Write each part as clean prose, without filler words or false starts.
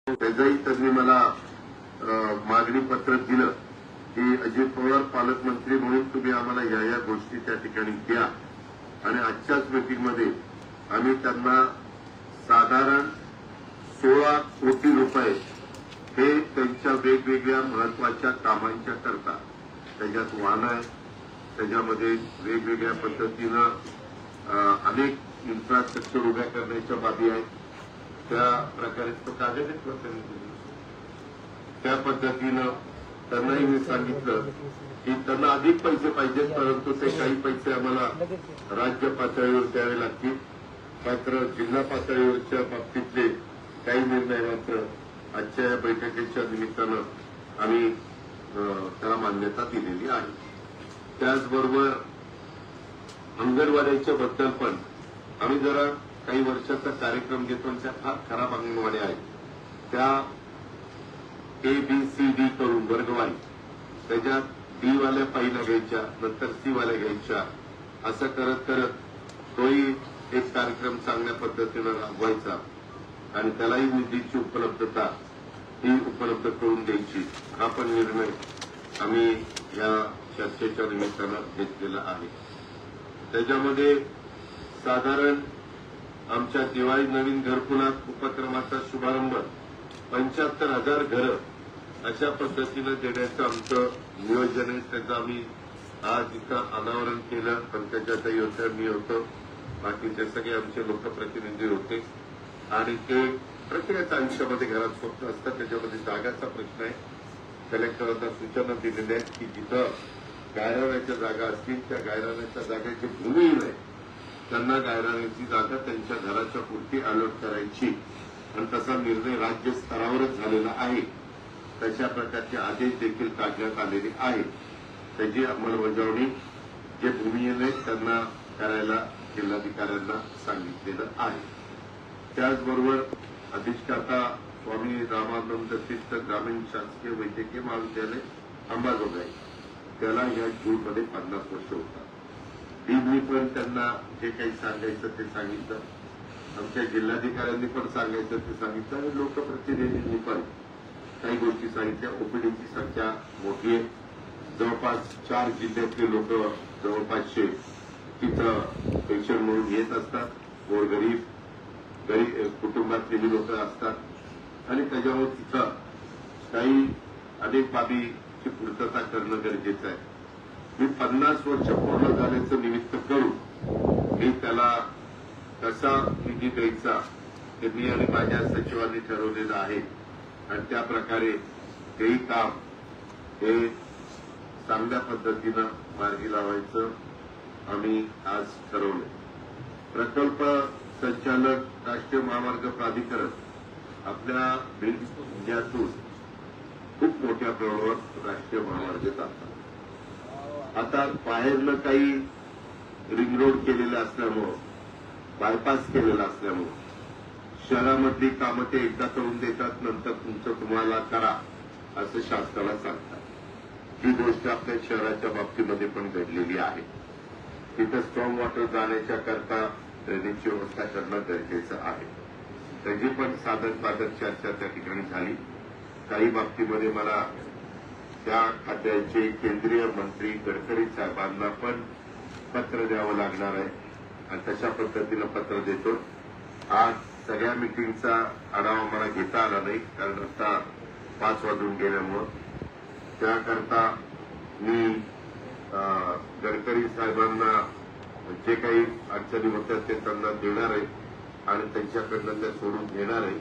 त्याचंही त्यांनी मला मागणी पत्र दिलं की अजित पवार पालकमंत्री म्हणून तुम्ही आम्हाला या गोष्टी त्या ठिकाणी द्या आणि आजच्याच मीटिंगमध्ये आम्ही त्यांना साधारण 16 कोटी रुपये हे त्यांच्या वेगवेगळ्या महत्वाच्या कामांच्या करता त्याच्यात वाहन आहे, त्याच्यामध्ये वेगवेगळ्या पद्धतीनं अनेक इन्फ्रास्ट्रक्चर उभ्या करण्याच्या बाबी आहेत। त्या प्रकारे तो कागद त्या पद्धतीनं त्यांनाही मी सांगितलं की त्यांना अधिक पैसे पाहिजेत, परंतु ते काही पैसे आम्हाला राज्य पातळीवर द्यावे लागतील, मात्र जिल्हा पातळीवरच्या बाबतीतले काही निर्णय मात्र आजच्या या बैठकीच्या निमित्तानं आम्ही त्याला मान्यता दिलेली आहे। त्याचबरोबर अंगणवाड्यांच्या बद्दल पण आम्ही जरा काही वर्षाचा कार्यक्रम घेतो आणि त्या फार खराब अंगणवाड्या आहेत, त्या ABCD करून वर्गवारी त्याच्यात D वाल्या पहिल्या घ्यायच्या, नंतर C वाल्या घ्यायच्या, असं करत करत तोही एक कार्यक्रम चांगल्या पद्धतीनं राबवायचा आणि त्यालाही निधीची उपलब्धता ही उपलब्ध करून द्यायची, हा पण निर्णय आम्ही या चर्चेच्या निमित्तानं घेतलेला आहे। त्याच्यामध्ये साधारण आमच्या दिवाळी नवीन घरकुलात उपक्रमाचा शुभारंभ 75,000 घरं अशा पद्धतीनं देण्याचं आमचं नियोजन आहे। त्याचं आम्ही आज इथं अनावरण केलं, पंकजाताई होत्या, मी होतो, बाकीचे सगळे आमचे लोकप्रतिनिधी होते आणि ते प्रत्येकाच्या आयुष्यामध्ये घरात स्वप्न असतात, त्याच्यामध्ये जागाचा प्रश्न आहे। कलेक्टरांना सूचना दिलेल्या आहेत की जिथं गायरानाच्या जागा असतील त्या गायरानाच्या जागेची भूमी नाही, त्यांना गायरानाची जागा त्यांच्या घराच्या पुरती अलॉट करायची आणि तसा निर्णय राज्य स्तरावरच झालेला आहे। तशा प्रकारचे आदेश देखील काढण्यात आलेले आहेत। त्याची अंमलबजावणी जे भूमिहीन आहेत त्यांना करायला जिल्हाधिकाऱ्यांना सांगितलेलं आहे। त्याचबरोबर अधिष्ठाता स्वामी रामानंद तीर्थ ग्रामीण शासकीय वैद्यकीय महाविद्यालय अंबाजोगाई त्याला या जूनमध्ये 50 वर्ष होतात। डीननी पण त्यांना जे काही सांगायचं ते सांगितलं, आमच्या जिल्हाधिकाऱ्यांनी पण सांगायचं ते सांगितलं आणि लोकप्रतिनिधींनी पण काही गोष्टी सांगितल्या। ओपीडीची संख्या मोठी आहे, जवळपास 4 जिल्ह्यातले लोक जवळपासशे तिथं पेन्शन म्हणून येत असतात, गोरगरीब कुटुंबातलेही लोक असतात आणि त्याच्यावर तिथं काही अनेक बाबीची पूर्तता करणं गरजेचं आहे। मी 50 वर्ष पूर्ण झाल्याचं निमित्त करून मी त्याला कसा निधी द्यायचा ते मी आणि माझ्या सचिवांनी ठरवलेलं आहे आणि त्या प्रकारे तेही काम हे चांगल्या पद्धतीनं मार्गी लावायचं आम्ही आज ठरवलं। प्रकल्प संचालक राष्ट्रीय महामार्ग प्राधिकरण आपल्या बीड जिल्ह्यातून खूप मोठ्या प्रमाणावर राष्ट्रीय महामार्ग चालतात। आता बाहेरनं काही रिंग रोड केलेलं असल्यामुळं, बायपास केलेला असल्यामुळं शहरामधली कामं ते एकदा करून देतात, नंतर तुमचं तुम्हाला करा असं शासनाला सांगतात। ही गोष्ट आपल्या शहराच्या बाबतीमध्ये पण घडलेली आहे। तिथं स्ट्रॉंग वॉटर जाण्याच्या करता ड्रेनेजची व्यवस्था करणं गरजेचं आहे। त्याची पण साधन चर्चा त्या ठिकाणी झाली। काही बाबतीमध्ये मला त्या खात्याचे केंद्रीय मंत्री गडकरी साहेबांना पण पत्र द्यावं लागणार आहे आणि तशा पद्धतीनं पत्र देतो। आज सगळ्या मिटिंगचा आढावा मला घेता आला नाही, कारण आता 5 वाजून गेल्यामुळं त्याकरता मी गडकरी साहेबांना जे काही अडचणी होत्या ते त्यांना देणार आहे आणि त्यांच्याकडनं त्या सोडून घेणार आहे।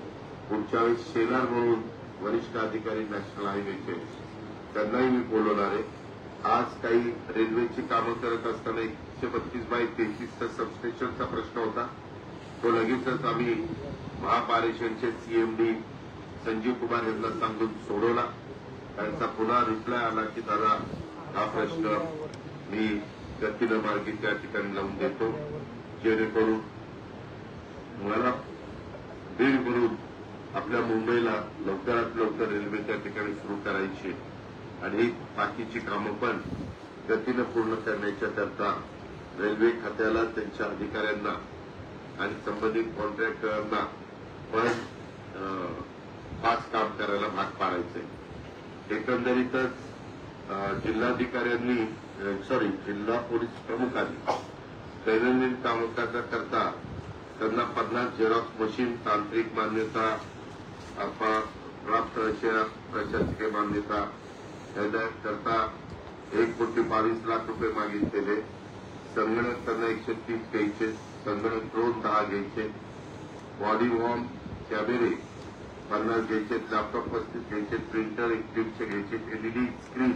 पुढच्या वेळेस शेलार म्हणून वरिष्ठ अधिकारी नॅशनल हायवेचे त्यांनाही मी बोलवणार आहे। आज काही रेल्वेची कामं करत असताना 132/33 सबस्टेशनचा प्रश्न होता, तो लगेचच आम्ही महापारेषणचे CMD संजीव कुमार यांना सांगून सोडवला। त्यांचा पुन्हा रिप्लाय आला की दादा हा प्रश्न मी गतीनं मार्गी त्या ठिकाणी लावून देतो, जेणेकरून मला बीड म्हणून आपल्या मुंबईला लवकरात लवकर रेल्वे त्या ठिकाणी सुरू करायची आणि बाकीची कामं पण गतीनं पूर्ण करण्याच्या करता रेल्वे खात्याला, त्यांच्या अधिकाऱ्यांना आणि संबंधित कॉन्ट्रॅक्टरांना पण 5 काम करायला भाग पाडायचंय. एकंदरीतच जिल्हाधिकाऱ्यांनी जिल्हा पोलीस प्रमुखांनी दैनंदिन कामकाजा करता त्यांना 50 झेरॉक्स मशीन, तांत्रिक मान्यता, प्राप्त प्रशासकीय मान्यता करता 1,22,00,000 रुपये मागितलेले. संगणक त्यांना 130 घ्यायचे, संगणक ड्रोन 10 घ्यायचे, बॉडी वॉर्म कॅमेरे 50 घ्यायचे, लॅपटॉप 35 घ्यायचे, प्रिंटर 1 घ्यायचे, एलईडी स्क्रीन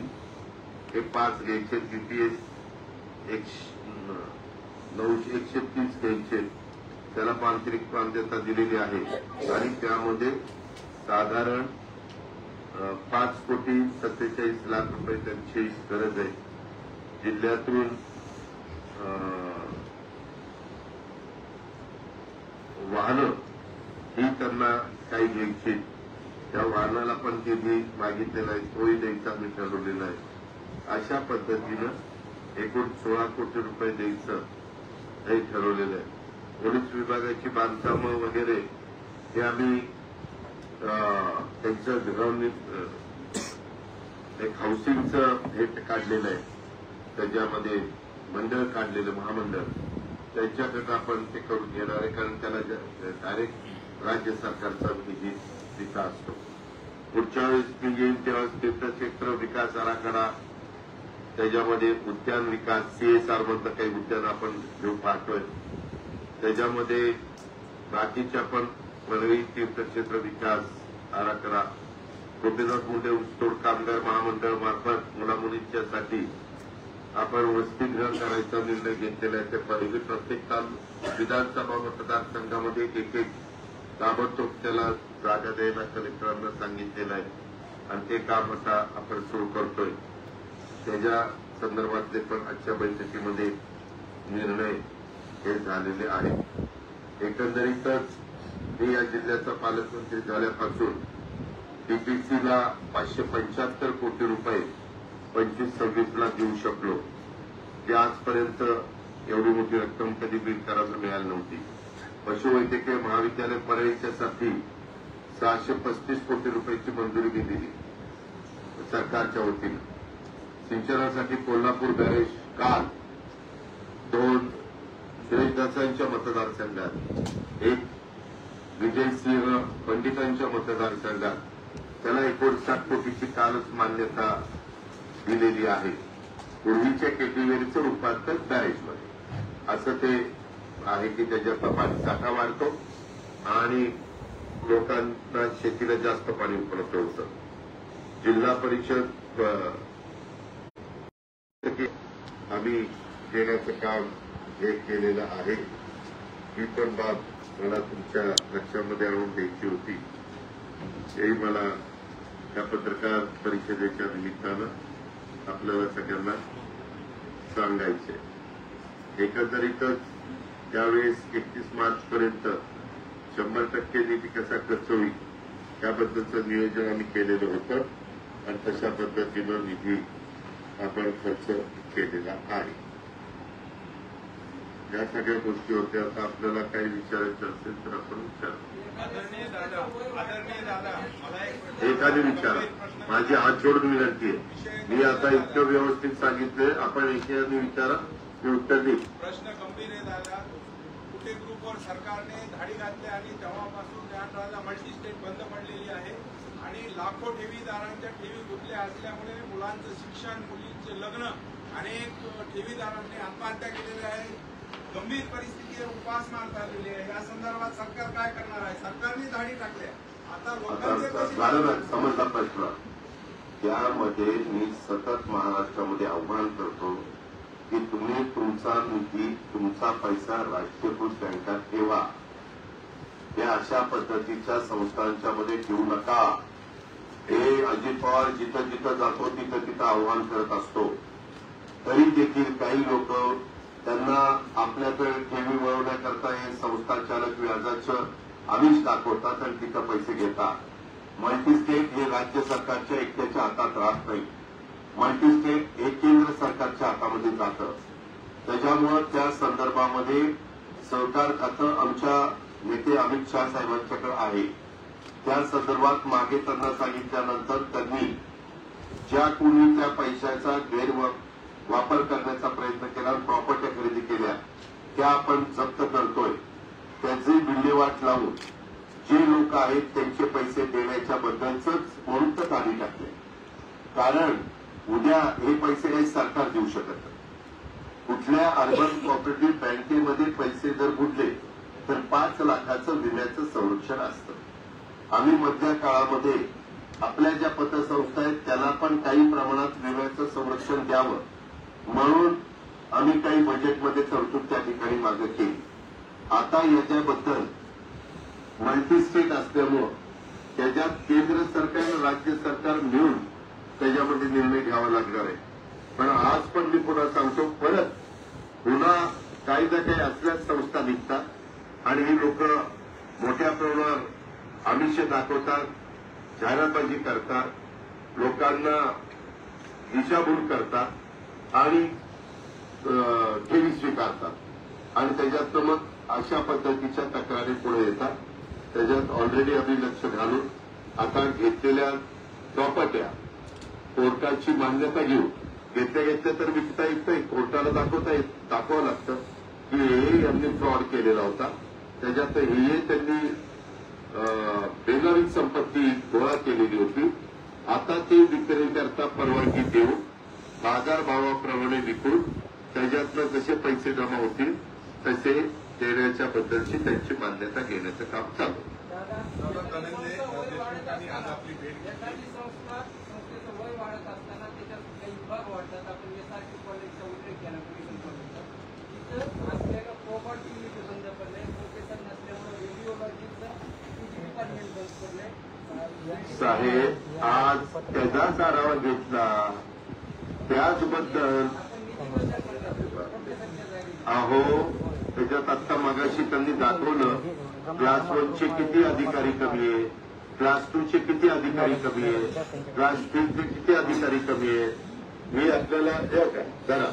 हे 5 घ्यायचे, जीपीएस 130 घ्यायचे. त्याला तांत्रिक मान्यता दिलेली आहे आणि त्यामध्ये साधारण 5,47,00,000 रुपये त्यांची गरज आहे. जिल्ह्यातून वाहनं ही त्यांना काही घ्यायची, त्या वाहनाला पण निधी मागितलेला आहे, तोही द्यायचा मी ठरवलेला आहे. अशा पद्धतीनं एकूण 16 कोटी रुपये द्यायचं हे ठरवलेलं आहे. पोलीस विभागाची बांधकामं वगैरे हे आम्ही त्यांचं एक हाऊसिंगचं हे काढलेलं आहे, त्याच्यामध्ये मंडळ काढलेलं महामंडळ, त्यांच्याकडनं आपण ते करून घेणार आहे, कारण त्याला डायरेक्ट राज्य सरकारचा निधी दिला असतो. पुढच्या वेळेस मी येईल तेव्हा तीर्थक्षेत्र विकास आराखडा, त्याच्यामध्ये उद्यान विकास, CSR मधलं काही उद्यान आपण घेऊन पाहतोय, त्याच्यामध्ये बाकीच्या पण वनवी तीर्थक्षेत्र विकास आराखडा, गोपीनाथ मुंडे ऊसतोड कामगार महामंडळ मार्फत मुलामुलींच्यासाठी आपण वसतिगृह करायचा निर्णय घेतलेला आहे. त्यापैकी प्रत्येक विधानसभा मतदारसंघामध्ये एक ताबडतोब त्याला जागा द्यायला कलेक्टरांना सांगितलेलं आहे आणि ते काम आता आपण सुरू करतोय. त्याच्या संदर्भातले पण आजच्या बैठकीमध्ये निर्णय हे झालेले आहेत. एकंदरीतच मी या जिल्ह्याचा पालकमंत्री झाल्यापासून डीपीसीला 575 कोटी रुपये 25-26 देऊ शकलो, जे आजपर्यंत एवढी मोठी रक्कम कधी बिनकाराला मिळाली नव्हती. पशुवैद्यकीय महाविद्यालय परळीच्यासाठी 635 कोटी रुपयाची मंजुरी दिली सरकारच्या वतीनं. सिंचनासाठी कोल्हापूर बॅरेज काल 2 सुरेशदासांच्या मतदारसंघात, 1 विजयसिंह पंडितांच्या मतदारसंघात त्याला 59 कोटीची कालच मान्यता दिलेली आहे. पूर्वीच्या केटीवेरीचं रूपांतर बॅरेजमध्ये असं ते आहे की त्याच्यातला पाणी साठा वाढतो आणि लोकांना शेतीला जास्त पाणी उपलब्ध होतं. जिल्हा परिषद आम्ही देण्याचं काम हे केलेलं आहे. ही पण बाब मला तुमच्या लक्षामध्ये आणून द्यायची होती. हेही मला या पत्रकार परिषदेच्या निमित्तानं आपल्याला सगळ्यांना सांगायचे. एकंदरीतच त्यावेळेस 31 मार्चपर्यंत 100% निधी कसा खर्च होईल त्याबद्दलचं नियोजन आम्ही केलेलं होतं आणि तशा पद्धतीनं निधी आपण खर्च केलेला आहे. या सगळ्या गोष्टी होत्या. आता आपल्याला काही विचारायचं असेल तर आपण विचारू. एखादी विचारा, माझी हात जोडून विनंती आहे. मी आता इतकं व्यवस्थित सांगितलंय, आपण एखादी विचारा, मी उत्तर देईल. प्रश्न गंभीर आहे दादा. कुठे ग्रुपवर सरकारने धाडी घातली आणि तेव्हापासून ज्ञानराजा मल्टी स्टेट बंद पडलेली आहे आणि लाखो ठेवीदारांच्या ठेवी गुंतल्या असल्यामुळे मुलांचं शिक्षण, मुलींचे लग्न, अनेक ठेवीदारांनी आत्महत्या केलेल्या आहे. गंभीर परिस्थितीवर उपासमार झालेली आहे. या संदर्भात सरकार काय करणार आहे? सरकारने धाडी टाकल्या, आता लोकांचे समजला प्रश्न. त्यामध्ये मी सतत महाराष्ट्रामध्ये आव्हान करतो की तुम्ही तुमचा निधी, तुमचा पैसा राष्ट्रीयकृत बँकात ठेवा. या अशा पद्धतीच्या संस्थांच्या मध्ये ठेवू नका. हे अजित पवार जिथं जिथं जातो तिथं तिथं आव्हान करत असतो. तरी देखील काही लोक त्यांना आपल्याकडे ठेवी वळवण्याकरता हे संस्थाचालक व्याजाचं आमिष दाखवतात आणि तिथं पैसे घेतात. मल्टीस्टेट हे राज्य सरकारच्या एकट्याच्या हातात राहत नाही. मल्टीस्टेट हे केंद्र सरकारच्या हातामध्ये जातं. त्याच्यामुळे त्या संदर्भामध्ये सहकार खातं आमच्या नेते अमित शहा साहेबांच्याकडे आहे. त्या संदर्भात मागे त्यांना सांगितल्यानंतर त्यांनी ज्या कोणी त्या पैशाचा गैरवापर करण्याचा प्रयत्न केला, प्रॉपर्ट्या खरेदी केल्या, त्या आपण जप्त करतोय. त्याची विल्हेवाट लावून जे लोक आहेत त्यांचे पैसे देण्याच्या बद्दलच म्हणून तर काढी टाकले. कारण उद्या हे पैसे काही सरकार देऊ शकत नाही. कुठल्या अर्बन कोऑपरेटिव्ह बँकेमध्ये पैसे जर बुडले तर 5 लाखाचं विम्याचं संरक्षण असतं. आम्ही मधल्या काळामध्ये आपल्या ज्या पतसंस्था आहेत त्याला पण काही प्रमाणात विम्याचं संरक्षण द्यावं म्हणून आम्ही काही बजेटमध्ये तरतूद त्या ठिकाणी मागे केली. आता याच्याबद्दल मल्टीस्टेट असल्यामुळं त्याच्यात केंद्र सरकार राज्य सरकार मिळून त्याच्यामध्ये निर्णय घ्यावा लागणार आहे. पण आज पण मी पुन्हा सांगतो, परत पुन्हा काही ना काही असल्याच संस्था निघतात आणि ही लोक मोठ्या प्रमाणावर आमिष दाखवतात, जाहिरातबाजी करतात, लोकांना दिशाभूल करतात आणि ठेवी स्वीकारतात आणि त्याच्यात मग अशा पद्धतीच्या तक्रारी पुढे येतात. त्याच्यात ऑलरेडी आम्ही लक्ष घालून आता घेतलेल्या प्रॉपर्ट्या कोर्टाची मान्यता घेऊन घेतल्या तर विकता येत नाही. कोर्टाला दाखवावं लागतं की हे यांनी फ्रॉड केलेला होता, त्याच्यात हे त्यांनी बेनामी संपत्ती गोळा केलेली होती. आता ते विक्रीकरता परवानगी देऊन बाजारभावाप्रमाणे विकून त्याच्यातनं जसे पैसे जमा होतील तसे देण्याच्या बद्दलची त्यांची मान्यता घेण्याचं काम चालू. धनंजय देशमुखांनी आज आपली भेट घेतली. संस्थेचं वय वाढत असताना त्याच्यात काही विभाग वाढतात. आपण एसआरटी कॉलेजचा उल्लेख केला तिथं असलेलं प्रॉपर्टी युनिट बंद पडले, प्रोफेसर नसल्यामुळे रेडिओलॉजीचं डिपार्टमेंट बंद पडले. साहेब आज त्याचाच आढावा घेतला त्याचबद्दल अहो त्याच्यात आत्ता मगाशी त्यांनी दाखवलं क्लास 1चे किती अधिकारी कमी आहे, क्लास 2चे किती अधिकारी कमी आहे, क्लास 3चे किती अधिकारी कमी आहे. मी आपल्याला जरा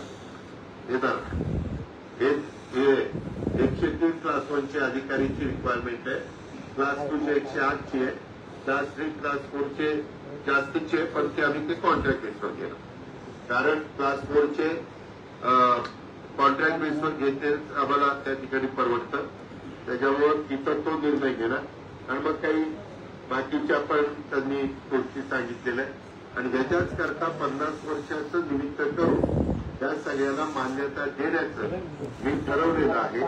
हे 130 क्लास 1चे अधिकारीची रिक्वायरमेंट आहे, क्लास 2चे 108ची आहे, क्लास 3 क्लास 4चे जास्तीचे पण ते आम्ही ते कॉन्ट्रॅक्ट बेसवर केलं. कारण क्लास 4चे कॉन्ट्रॅक्ट बेसवर घेते आम्हाला त्या ठिकाणी परवडतं. त्याच्यामुळे तिथं तो निर्णय घेणार आणि मग काही बाकीच्या पण त्यांनी गोष्टी सांगितलेल्या आहेत आणि ह्याच्याच करता 50 वर्षाचं निमित्त करून त्या सगळ्यांना मान्यता देण्याचं मी ठरवलेलं आहे.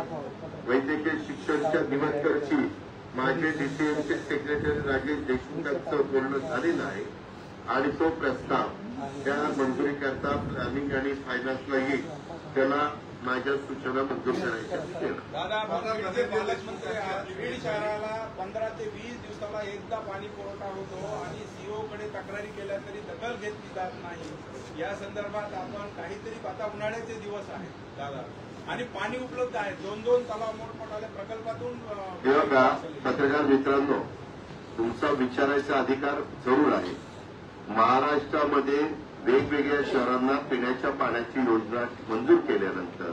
वैद्यकीय शिक्षणच्या दिवसकरची माझे डीसीएमचे सेक्रेटरी राजेश देशमुखांचं बोलणं झालेलं आहे आणि तो प्रस्ताव त्या मंजुरीकरता प्लॅनिंग आणि फायनान्सला येईल, त्याला माझ्या सूचना मंजूर करायच्या. दादा पालकमंत्री बीड शहराला 15 ते 20 दिवसाला एकदा पाणी पुरवठा होतो आणि सीओकडे तक्रारी केल्या तरी दखल घेतली जात नाही. या संदर्भात आपण काहीतरी, आता उन्हाळ्याचे दिवस आहेत दादा आणि पाणी उपलब्ध आहे, 2-2 तलाव मोठमोठ्या प्रकल्पातून. बघा पत्रकार मित्रांनो, तुमचा विचारायचा अधिकार जरूर आहे. महाराष्ट्रामध्ये वेगवेगळ्या शहरांना पिण्याच्या पाण्याची योजना मंजूर केल्यानंतर,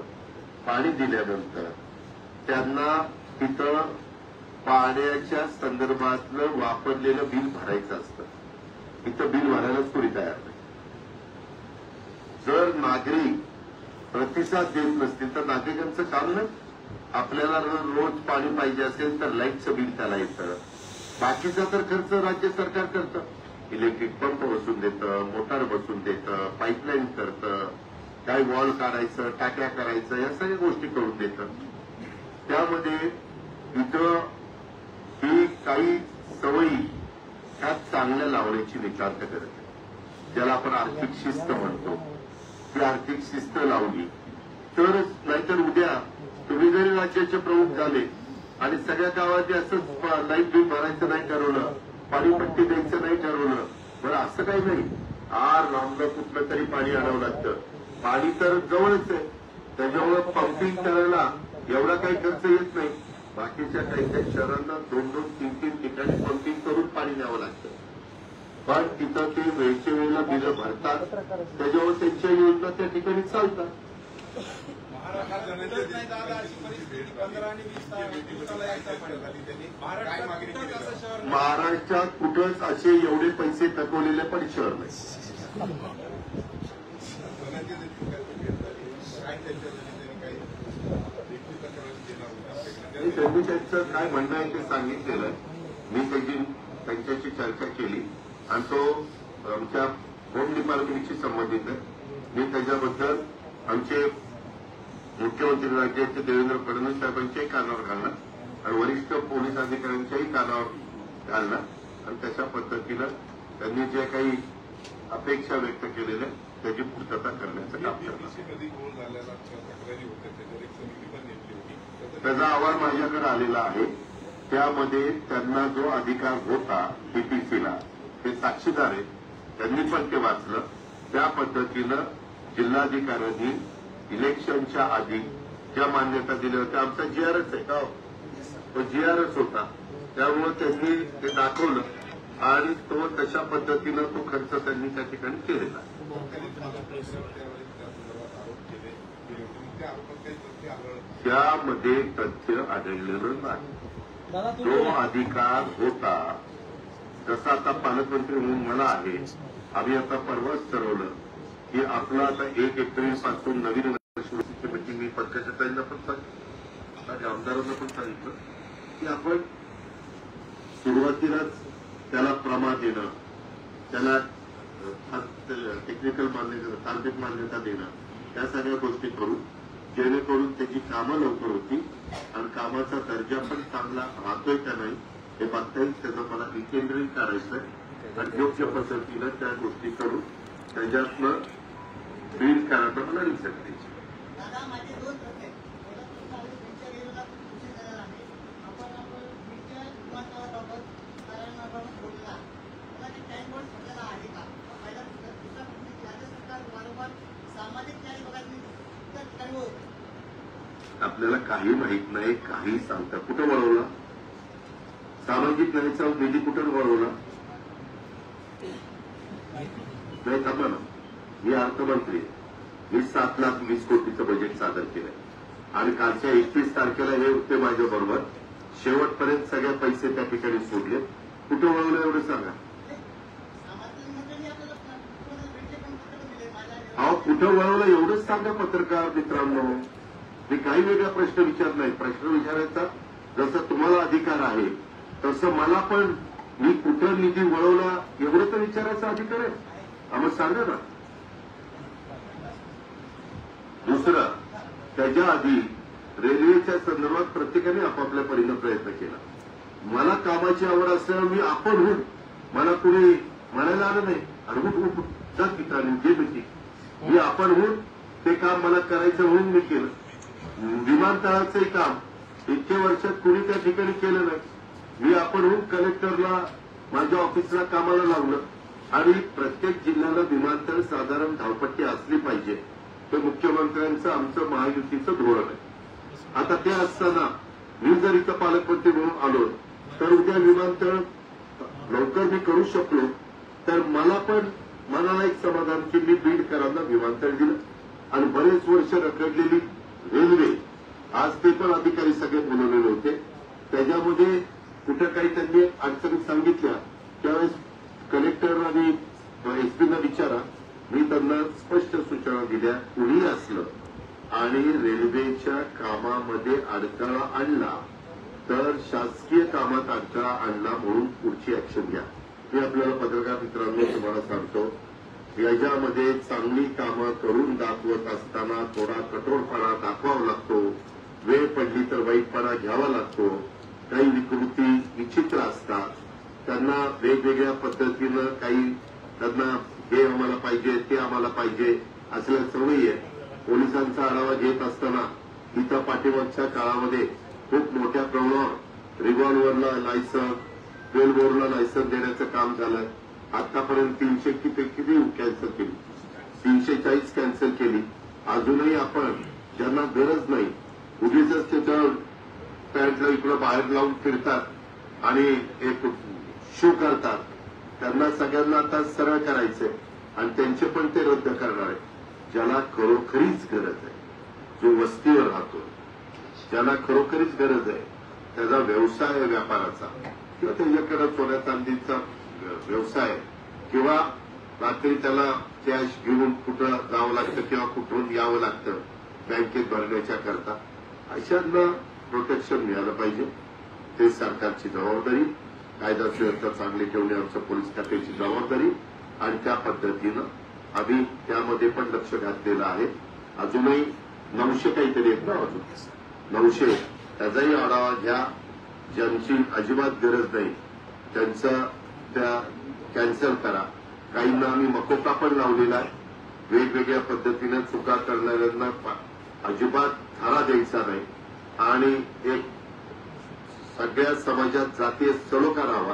पाणी दिल्यानंतर त्यांना तिथं पाण्याच्या संदर्भातलं वापरलेलं बिल भरायचं असतं. इथं बिल भरायलाच कोणी तयार नाही. जर नागरिक प्रतिसाद देत नसतील तर नागरिकांचं काम नाही. आपल्याला रोज पाणी पाहिजे असेल तर लाईटचं बिल त्याला येतं, बाकीचा तर खर्च राज्य सरकार करतं. इलेक्ट्रिक पंप बसून देतं, मोटार बसून देतं, पाईपलाईन करतं, काय वॉल काढायचं, टाक्या करायचं, या सगळ्या गोष्टी करून देतं. त्यामध्ये इथं ही काही सवयी ह्या चांगल्या लावण्याची नितांत गरज आहे. ज्याला आपण आर्थिक शिस्त म्हणतो, ती आर्थिक शिस्त लावली तरच, नाहीतर उद्या तुम्ही जरी राज्याचे प्रमुख झाले आणि सगळ्या गावात असंच लाईट बिल भरायचं नाही ठरवलं, पाणीपट्टी द्यायचं नाही ठरवलं, बरं असं काही नाही. लांब कुठलं तरी पाणी आणावं लागतं. पाणी तर जवळच आहे, त्याच्यामुळे पंपिंग करायला एवढा काही खर्च येत नाही. बाकीच्या काही काही शहरांना 2-2, 3-3 ठिकाणी पंपिंग करून पाणी न्यावं लागतं. पण तिथं ते वेळच्या वेळेला बिलं भरतात, त्याच्यावर त्यांच्या योजना त्या ठिकाणी चालतात. कुठंच नाही दादा अशी परिस्थिती 15 आणि 20 दिवसाला यायचा महाराष्ट्रात कुठंच असं शहर नाही. महाराष्ट्रात कुठंच असे एवढे पैसे थकवलेले पण शहर नाही. त्यांनी त्यांचं काय म्हणणं आहे ते सांगितलेलं. मी त्यांच्याशी चर्चा केली आणि तो आमच्या होम डिपार्टमेंटशी संबंधित आहे. मी त्याच्याबद्दल आमचे मुख्यमंत्री राज्याचे देवेंद्र फडणवीस साहेबांच्याही कानावर घालणार आणि वरिष्ठ पोलीस अधिकाऱ्यांच्याही कानावर घालणार आणि तशा पद्धतीनं त्यांनी जे काही अपेक्षा व्यक्त केलेल्या त्याची पूर्तता करण्याचं काम करणार. त्याचा अहवाल माझ्याकडे आलेला आहे. त्यामध्ये त्यांना जो अधिकार होता टीपीसीला ते साक्षीदार आहेत. त्यांनी पण ते वाचलं. त्या पद्धतीनं जिल्हाधिकाऱ्यांनी इलेक्शनच्या आधी ज्या मान्यता दिल्या होत्या आमचा जीआरएस आहे का तो जीआरएस होता त्यामुळे त्यांनी ते दाखवलं आणि तो तशा पद्धतीनं तो खर्च त्यांनी त्या ठिकाणी केलेला. त्यामध्ये तथ्य आढळलेलं नाही. जो अधिकार होता जसा आता पालकमंत्री म्हणून मला आहे. आम्ही आता परवाच ठरवलं की आपलं आता 1 एप्रिल पासून नवीन वर्षाची मीटिंग मी पक्षाच्या ताईंना पण सांगितलं आणि आमदारांना पण सांगितलं की आपण सुरुवातीलाच त्याला प्रमाण देणं त्याला टेक्निकल मान्यता तांत्रिक मान्यता देणं या सगळ्या गोष्टी करू जेणेकरून त्याची कामं लवकर होती आणि कामाचा दर्जा पण चांगला राहतोय का नाही हे बघता येईल. त्याचं मला विकेंद्रित करायचंय आणि योग्य पद्धतीनं त्या गोष्टी करून त्याच्यातनं बिल्ड करायचं मला रिसर्च द्यायची. दादा माझे 2 प्रश्न आहेत. तुमच्या विरोधात कृषी झालेला आहे. आपण बीडच्या विमानतळाबाबत कारण बोलला मला ते टँक बोर्ड ठरलेला आहे का पहिला दुसरा प्रश्न राज्य सरकार वारंवार सामाजिक न्याय बघायला त्या ठिकाणी होत आपल्याला काही माहित नाही काही सांगता. कुठं वळवला सामाजिक न्यायाचा निधी कुठं वळवला नाही. थांबा ना मी अर्थमंत्री मी 7,20,00,000 कोटीचं बजेट सादर केलंय आणि कालच्या 31 तारखेला हे होते माझ्या बरोबर. शेवटपर्यंत सगळे पैसे त्या ठिकाणी सोडले. कुठं वळवलं एवढं सांगा. अहो कुठं वळवलं एवढंच सांगा पत्रकार मित्रांनो. मी काही वेगळा प्रश्न विचारत नाही. प्रश्न विचारायचा जसं तुम्हाला अधिकार आहे तसं मला पण मी कुठं निधी वळवला एवढं तर विचारायचा अधिकार आहे. आम्हाला सांगा ना. दुसरं त्याच्या आधी रेल्वेच्या संदर्भात प्रत्येकाने आपापल्या परीनं प्रयत्न केला. मला कामाची आवड असल्यानं मी आपण होऊन मला कुणी म्हणायला आलं नाही अरे जा ठिकाणी जे मिठी मी आपण होऊन ते काम मला करायचं म्हणून मी केलं. विमानतळाचंही काम इतक्या वर्षात कुणी त्या ठिकाणी केलं नाही. मी आपण होऊन कलेक्टरला माझ्या ऑफिसला कामाला लावलं आणि प्रत्येक जिल्ह्याला विमानतळ साधारण धावपट्टी असली पाहिजे. ते मुख्यमंत्र्यांचं आमचं महायुतीचं धोरण आहे. आता ते असताना मी जर इथं पालकमंत्री म्हणून आलो तर उद्या विमानतळ लवकर मी करू शकलो तर मला पण मनाला एक समाधान की मी बीडकरांना विमानतळ दिलं. आणि बरेच वर्ष रखडलेली रेल्वे आज ते पण अधिकारी सगळे बोलवलेले होते. त्याच्यामध्ये कुठं काही त्यांनी अडचणी सांगितल्या त्यावेळेस कलेक्टर आणि एसपीना विचारा. मी त्यांना स्पष्ट सूचना दिल्या कुणी असलं आणि रेल्वेच्या कामामध्ये अडथळा आणला तर शासकीय कामात अडथळा आणला म्हणून पुढची ऍक्शन घ्या. मी आपल्याला पत्रकार मित्रांनो तुम्हाला सांगतो याच्यामध्ये चांगली कामं करून दाखवत असताना थोडा कठोरपणा दाखवावा लागतो. वेळ पडली तर वाईटपणा घ्यावा लागतो. काही विकृती विचित्र असतात. त्यांना वेगवेगळ्या पद्धतीनं काही त्यांना हे आम्हाला पाहिजे ते आम्हाला पाहिजे असल्या सवयी आहे. पोलिसांचा आढावा घेत असताना इथं पाठीमागच्या काळामध्ये खूप मोठ्या प्रमाणावर रिव्हॉल्व्हरला लायसन बेलबोरला लायसन देण्याचं काम झालं. आतापर्यंत 300 पैकी कॅन्सल केली 340 कॅन्सल केली. अजूनही आपण ज्यांना गरज नाही उगीच तिथं पॅन्टला इकडं बाहेर लावून फिरतात आणि एक शो करतात त्यांना सगळ्यांना आता सरळ करायचंय आणि त्यांचे पण ते रद्द करणार आहे. ज्याला खरोखरीच गरज आहे जो वस्तीवर राहतो, ज्याला खरोखरीच गरज आहे, त्याचा व्यवसाय आहे व्यापाराचा किंवा त्याच्याकडे सोन्या चांदीचा व्यवसाय किंवा रात्री त्याला कॅश घेऊन कुठं जावं लागतं किंवा कुठून यावं लागतं बँकेत भरण्याच्या करता, अशांना प्रोटेक्शन मिळालं पाहिजे. ते सरकारची जबाबदारी, कायदा सुव्यवस्था चांगली ठेवणे आमच्या पोलीस खात्याची जबाबदारी आणि त्या पद्धतीनं आम्ही त्यामध्ये पण लक्ष घातलेलं आहे. अजूनही 900 काहीतरी आहेत ना, अजून 900 त्याचाही आढावा घ्या. ज्यांची अजिबात गरज नाही त्यांचा त्या कॅन्सल करा. काहींना आम्ही मकोका पण लावलेला आहे. वेगवेगळ्या पद्धतीने चुका करणाऱ्यांना अजिबात धारा द्यायचा नाही आणि एक सगळ्या समाजात जातीय सलोखा राहावा,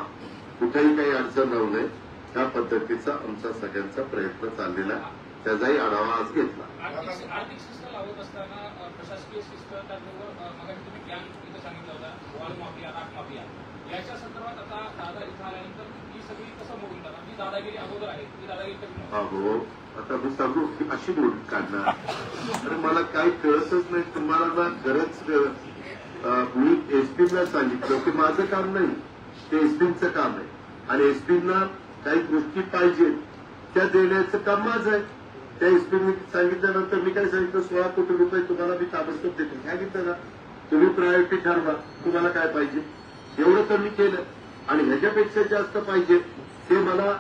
कुठेही काही अडचण राहू नये, त्या पद्धतीचा आमचा सगळ्यांचा प्रयत्न चाललेला आहे. त्याचाही आढावा आज घेतला. आर्थिक शिस्त लावत असताना प्रशासकीय शिस्त, त्याचबरोबर मगाशी तुम्ही प्लॅन इथं सांगितलं होता, वॉल माफिया, राख माफिया, याच्या संदर्भात आता दादा इथं आल्यानंतर ही सगळी कसं मोडून टाका? ही दादागिरी अगोदर आहे, ती दादागिरी कधी हो, आता मी सांगू अशी मोडून काढणार? तर मला काही कळतच नाही. तुम्हाला ना खरंच मी एसपीला सांगितलं की माझं काम नाही, ते एसपीचं काम आहे आणि एसपीना काही गोष्टी पाहिजे त्या देण्याचं काम माझं आहे. त्या एसपीने सांगितल्यानंतर मी काय सांगितलं, 16 कोटी रुपये तुम्हाला मी ताबडतोब देतो. सांगितलं ना, तुम्ही प्रायोरिटी ठरवा तुम्हाला काय पाहिजे, एवढं तर मी केलं. आणि ह्याच्यापेक्षा जास्त पाहिजे ते मला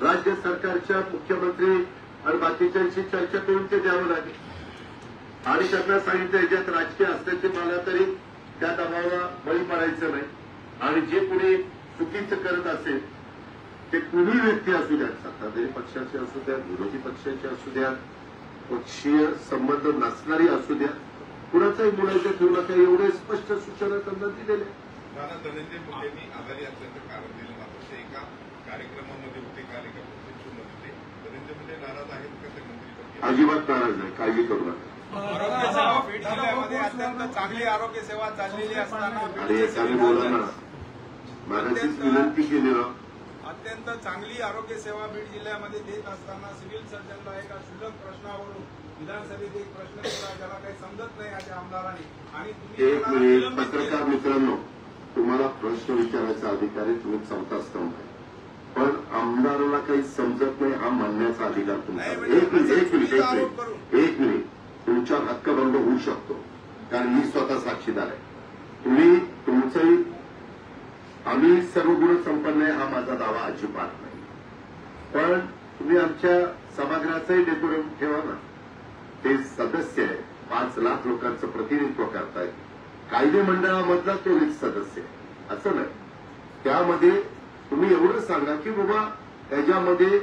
राज्य सरकारच्या मुख्यमंत्री आणि बाकीच्यांशी चर्चा करून ते द्यावं लागेल. आणि त्यांना सांगितलं याच्यात राजकीय असल्याचे मला तरी त्या दबावाला बळी पडायचं नाही. आणि जे कुणी चुकीचं करत असेल ते कुणी व्यक्ती असू द्यात, सत्ताधारी पक्षाचे असू द्यात, विरोधी पक्षाचे असू द्यात, पक्षीय संबंध नसणारी असू द्या, कुणाचाही बोलायचं ठेवू नका, एवढे स्पष्ट सूचना त्यांना दिलेल्या. दादा, धनंजय मुंडेंनी आजारी असल्याचं कारण दिलं, मात्र ते एका कार्यक्रमामध्ये होते, कार्यक्रमामध्ये होते. धनंजय मुंडे नाराज आहेत का ते मंत्रिपद? अजिबात नाराज नाही, काळजी करू नका. आरोग्य सेवा बीड जिल्ह्यामध्ये अत्यंत चांगली आरोग्य सेवा चाललेली असताना आणि एकाने बोला ना, मागाशीच विनंती केली ना, अत्यंत चांगली आरोग्य सेवा बीड जिल्ह्यामध्ये देत असताना सिव्हिल सर्जनला एका क्षुल्लक प्रश्नावरून विधानसभेत एक प्रश्न केला, ज्याला काही समजत नाही अशा आमदारांनी, आणि तुम्ही एक त्याला मिनिट, विलंबित केलं. पत्रकार मित्रांनो, तुम्हाला प्रश्न विचारायचा अधिकारी तुम्ही चौथा स्तंभ आहे, पण आमदाराला काही समजत नाही हा म्हणण्याचा अधिकार तुमचा. नाही, म्हणजे एक मिनिट, एक मिनिट, चुकीचा एक आरोप करून. मिनिट, एक मिनिट, तुमचा हक्कभंग होऊ शकतो, कारण मी स्वतः साक्षीदार आहे. तुम्ही तुमचंही, आम्ही सर्व गुण संपन्न आहे हा माझा दावा अजिबात नाही, पण तुम्ही आमच्या सभागृहाचंही डेकोरेट ठेवा ना. ते सदस्य आहे, 5 लाख लोकांचं प्रतिनिधित्व करतायत, कायदे मंडळामधला तो एक सदस्य आहे, असं नाही. त्यामध्ये तुम्ही एवढं सांगा की बाबा त्याच्यामध्ये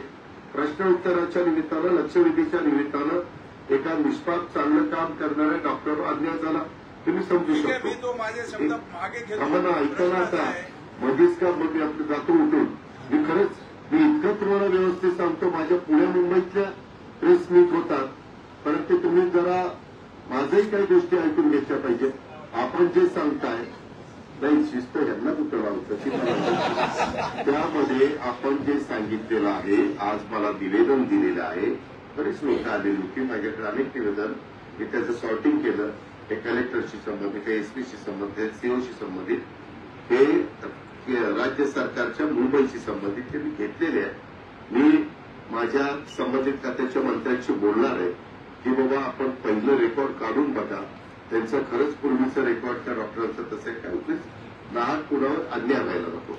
प्रश्न उत्तराच्या निमित्तानं, लक्षवेधीच्या निमित्तानं एका निष्पाप चांगलं काम करणाऱ्या डॉक्टरवर अन्याय झाला, तुम्ही समजू ठीक आहे, मी शकतो. तो माझे शब्द मागे घेतो. आम्हाला ऐकायला आता प्रश्न आहे, मध्येच का मग मी आपलं जातो उठून, मी खरंच मी इतकं तुम्हाला व्यवस्थित सांगतो, माझ्या पुण्या मुंबईतल्या प्रेस मीट होतात, परंतु तुम्ही जरा माझ्याही काही गोष्टी ऐकून घेतल्या पाहिजे. आपण जे सांगताय नाही, शिस्त यांना कुठं लावतं, त्यामध्ये आपण जे सांगितलेलं आहे, आज मला निवेदन दिलेलं आहे, बरेच लोक आलेली होती माझ्याकडे, अनेक निवेदन, मी त्याचं सॉर्टिंग केलं. हे कलेक्टरशी संबंधित, हे एसपीशी संबंधित, सीओशी संबंधित, हे राज्य सरकारच्या मुंबईशी संबंधित ते मी घेतलेले आहे. मी माझ्या संबंधित खात्याच्या मंत्र्यांशी बोलणार आहे की बाबा आपण पहिलं रेकॉर्ड काढून बघा, त्यांचं खरंच पूर्वीचं रेकॉर्ड त्या डॉक्टरांचं तसं आहे का, उगीच नाहक कुणावर अन्याय व्हायला नको.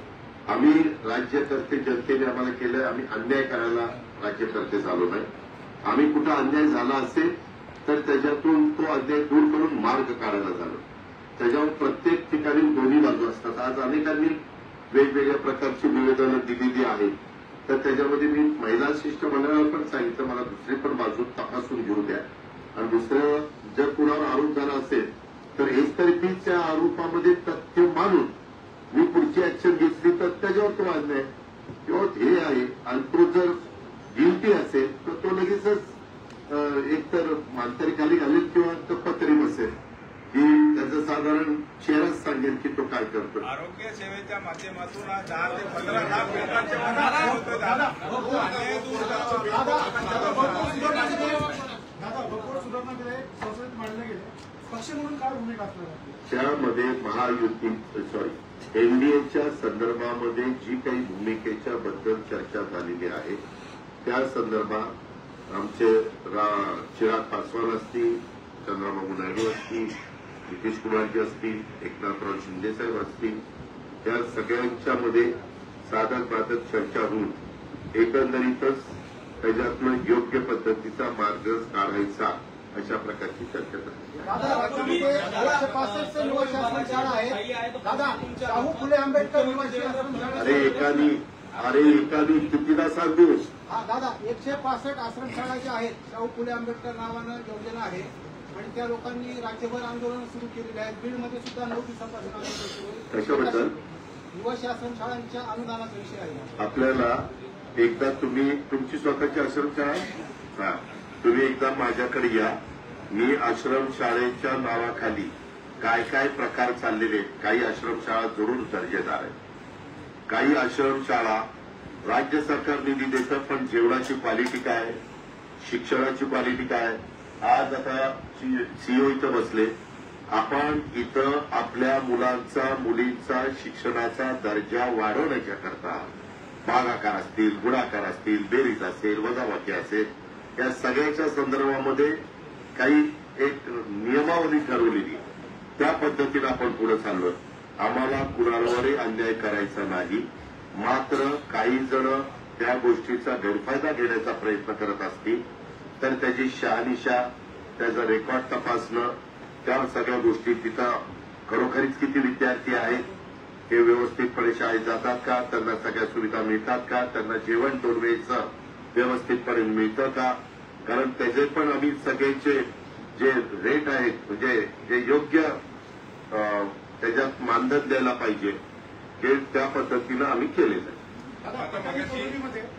आम्ही राज्यकर्ते, जनतेने आम्हाला केलं, आम्ही अन्याय करायला राज्यकर्ते झालो नाही. आम्ही कुठं अन्याय झाला असेल तर त्याच्यातून तो अन्याय दूर करून मार्ग काढायला झालो. त्याच्यावर प्रत्येक ठिकाणी दोन्ही बाजू असतात. आज अनेकांनी वेगवेगळ्या प्रकारची निवेदनं दिलेली आहेत, तर त्याच्यामध्ये मी महिला शिष्टमंडळाला पण सांगितलं मला दुसरी पण बाजू तपासून घेऊ द्या, आणि दुसरं जर कुणावर आरोप झाला असेल तर एकतर्फीच्या आरोपामध्ये तथ्य मानून मी पुढची ऍक्शन घेतली तर त्याच्यावर तो अन्याय किंवा हे आहे, आणि तो जर गिल्टी असेल तर तो लगेचच एकतर मानतरी खाली घालेल किंवा तो पत्री बसेल, की त्याचं साधारण चेहराच सांगेल की तो काय करतो. आरोग्य सेवेच्या माध्यमातून 10 ते 15 लाख लोकांचे मनात होतं दादा, अन्याय दूर करावा. दादा, भरपूर सुधारणा केल्या, संसदेत मांडले गेले. पक्ष म्हणून काय भूमिका असणार आपली? त्यामध्ये महायुती एनडीएच्या संदर्भामध्ये जी काही भूमिकेच्या बद्दल चर्चा झालेली आहे त्या संदर्भात आमचे चिराग पासवान असतील, चंद्रबाबू नायडू असतील, नितीश कुमारजी असतील, एकनाथराव शिंदे साहेब असतील, त्या सगळ्यांच्या मध्ये साधक बाधक चर्चा होऊन एकंदरीतच त्याच्यातनं योग्य पद्धतीचा मार्ग काढायचा अशा प्रकारची चर्चा झाली. दादा, राज्यामध्ये 165 निवासी आश्रमशाळा आहेत. दादा, शाहू फुले आंबेडकर निवासी आश्रमशाळा. अरे एकानी कितीदा सांगू. हा दादा, 165 आश्रमशाळा ज्या आहेत, शाहू फुले आंबेडकर नावानं योजना आहे आणि त्या लोकांनी राज्यभर आंदोलन सुरू केलेले आहेत. बीडमध्ये सुद्धा 9 दिवसांपासून आंदोलन सुरू आहे. कशाबद्दल? निवासी आश्रमशाळांच्या अनुदानाचा विषय आहे. आपल्याला एकदा तुम्ही तुमची स्वतःची आश्रमशाळा तुम्ही एकदा माझ्याकडे या. मी आश्रमशाळेच्या नावाखाली काय काय प्रकार चाललेले आहेत. काही आश्रमशाळा जरूर दर्जेदार आहेत, काही आश्रमशाळा राज्य सरकार निधी देतं पण जेवणाची क्वालिटी काय, शिक्षणाची क्वालिटी काय. आज आता सीओ इथं बसले. आपण इथं आपल्या मुलांचा मुलींचा शिक्षणाचा दर्जा वाढवण्याच्या करता भागाकार असतील, गुणाकार असतील, बेरीज असेल, वजाबाकी असेल, या सगळ्याच्या संदर्भामध्ये काही एक नियमावली ठरवलेली त्या पद्धतीने आपण पुढे चाललोय. आम्हाला कुणावरही अन्याय करायचा नाही. मात्र काही जण त्या गोष्टीचा गैरफायदा घेण्याचा प्रयत्न करत असतील तर त्याची शहानिशा, त्याचा रेकॉर्ड तपासणं, त्या सगळ्या गोष्टी तिथं खरोखरीच किती विद्यार्थी आहेत, हे व्यवस्थितपणे शाळेत जातात का, त्यांना सगळ्या सुविधा मिळतात का, त्यांना जेवण 2 वेळचं व्यवस्थितपणे मिळतं का. कारण त्याचे पण आम्ही सगळ्याचे जे रेट आहेत म्हणजे जे योग्य त्याच्यात मानधन द्यायला पाहिजे हे त्या पद्धतीनं आम्ही केलेलं आहे. आता मगाशी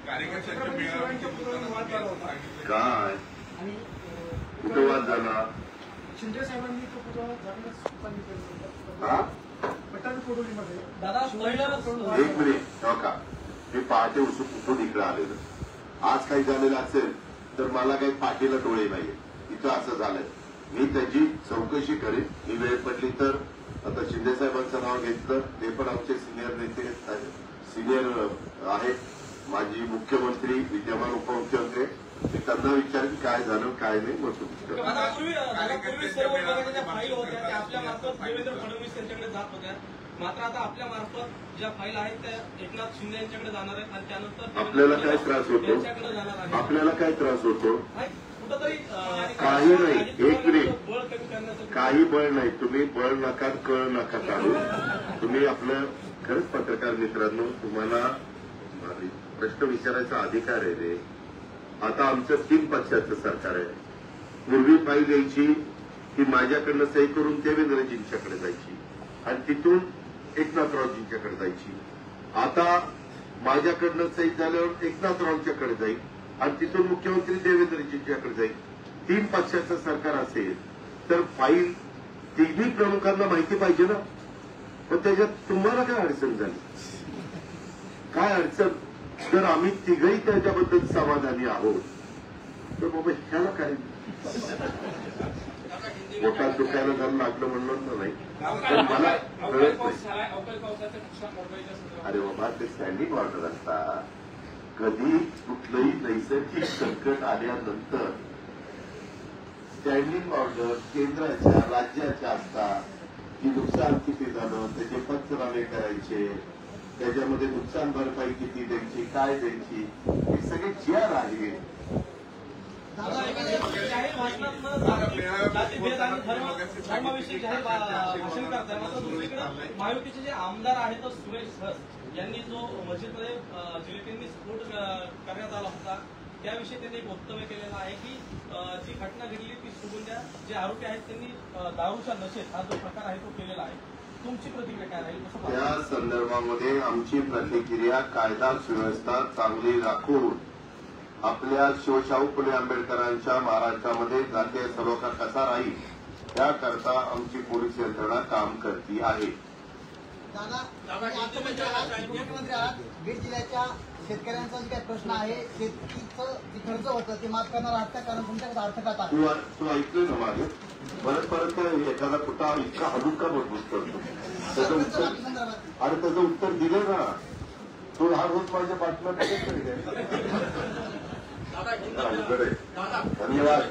कार्यकर्त्यांच्या मेळाव्याच्या बोलताना काय कुठं वाद झाला? शिंदे साहेबांनी तो पुतळा जाण्यास सांगितलं. हा पठाण कोडोलीमध्ये दादा, पहिलं एक मिनिट हो का, मी पहाटे उठून इकडे आलेलं. आज काही झालेलं असेल तर मला काही पाठीला डोळे नाहीये. इथं असं झालंय. मी त्याची चौकशी करेन. ही वेळ पडली तर आता शिंदे साहेबांचं नाव घेतलं, ते पण आमचे सिनियर नेते सिनियर आहेत. माजी मुख्यमंत्री, विद्यमान उपमुख्यमंत्री, मी त्यांना विचारेन काय झालं काय नाही. मग तुमचं पूर्वी सर्व विभागाच्या फाईल होत्या त्या आपल्या मार्फत देवेंद्र फडणवीस यांच्याकडे जात होत्या. मात्र आता आपल्या मार्फत ज्या फाईल आहेत त्या एकनाथ शिंदे यांच्याकडे जाणार आहेत आणि त्यानंतर आपल्याला काय त्रास होतो? यांच्याकडे जाणार आहे. आपल्याला काय त्रास होतो? कुठंतरी काही नाही. एक मिनिट, बळ कमी करण्यासाठी काही बळ नाही. तुम्ही बळ नका, कळ नका काढू. तुम्ही आपलं खरंच पत्रकार मित्रांनो, तुम्हाला प्रश्न विचारायचा अधिकार आहे रे. आता आमचं 3 पक्षाचं सरकार आहे. पूर्वी फाईल यायची की माझ्याकडनं सही करून देवेंद्रजींच्याकडे जायची आणि तिथून एकनाथरावजींच्याकडे जायची. आता माझ्याकडनं सही झाल्यावर एकनाथरावच्याकडे जाईल आणि तिथून मुख्यमंत्री देवेंद्रजींच्याकडे जाईल. 3 पक्षाचं सरकार असेल तर फाईल तिन्ही प्रमुखांना माहिती पाहिजे ना. पण त्याच्यात तुम्हाला काय अडचण झाली? काय अडचण? जर आम्ही तिघही त्याच्याबद्दल समाधानी आहोत तर बाबा ह्याला काय मोठा दुखायला झालं लागलं म्हणलं नाही. पण मला कळत नाही. अरे बाबा, ते स्टँडिंग ऑर्डर असतात. कधी कुठलंही नैसर्गिक संकट आल्यानंतर स्टँडिंग ऑर्डर केंद्राच्या राज्याच्या असतात की नुकसान किती झालं त्याचे पंचनामे करायचे, त्याच्यामध्ये नुकसान भरपाई किती द्यायची, काय द्यायची, हे सगळे जीआर आहे. जाहीर भाषणात जातीभेद आणि धर्माविषयी जाहीर भाषण करताय. मात्र दुसरीकडे महायुतीचे जे आमदार आहेत सुरेश धस यांनी जो मस्जिदमध्ये जिलेटिननी स्फोट करण्यात आला होता त्याविषयी त्यांनी एक वक्तव्य केलेलं आहे की जी घटना घडली ती सोडून द्या. जे आरोपी आहेत त्यांनी दारूच्या नशेत हा जो प्रकार आहे तो केलेला आहे. तुमची प्रतिक्रिया काय राहील? त्या संदर्भामध्ये आमची प्रतिक्रिया कायदा सुव्यवस्था चांगली राखून आपल्या शिवशाहू फुले आंबेडकरांच्या महाराष्ट्रामध्ये जातीय सलोखा कसा राहील त्याकरता आमची पोलीस यंत्रणा काम करती आहे. दादा तुम्ही अर्थमंत्री आहात, मुख्यमंत्री आहात. बीड जिल्ह्याच्या शेतकऱ्यांचा जो काही प्रश्न आहे, शेतीचं जे खर्च होतं ते माफ करणार आहात का? कारण तुमच्याकडे अर्थखात आहे. तू ऐकलं ना मागे परत एखादा कुठं इतका अजून का मजबूत करतो त्याचं उत्तर अरे त्याचं उत्तर दिलं ना. तू हा रोज माझ्या बातम्या बघत तरी काय. धन्यवाद.